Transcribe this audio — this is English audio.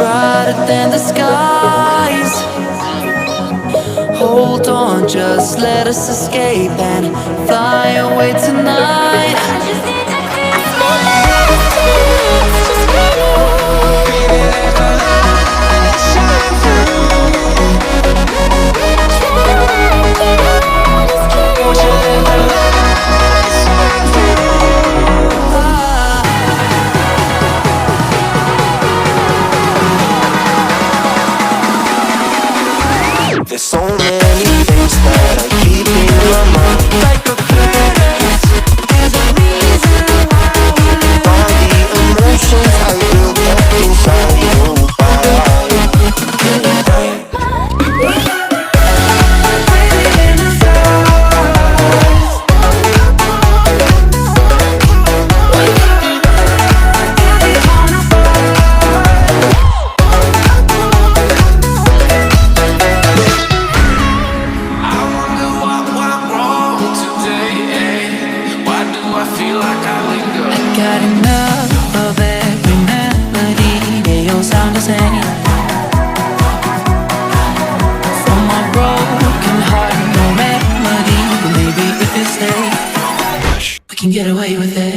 brighter than the skies. Hold on, just let us escape and fly away tonight. I just need to feel it's just for you. Baby, let the light shine through. Won't you let the light shine through? There's so many things that I keep in my mind, like a past. There's a reason why. All the emotions I built up inside you. Got enough of every melody. They all sound the same. From my broken heart, no remedy. But maybe if you stay, we can get away with it.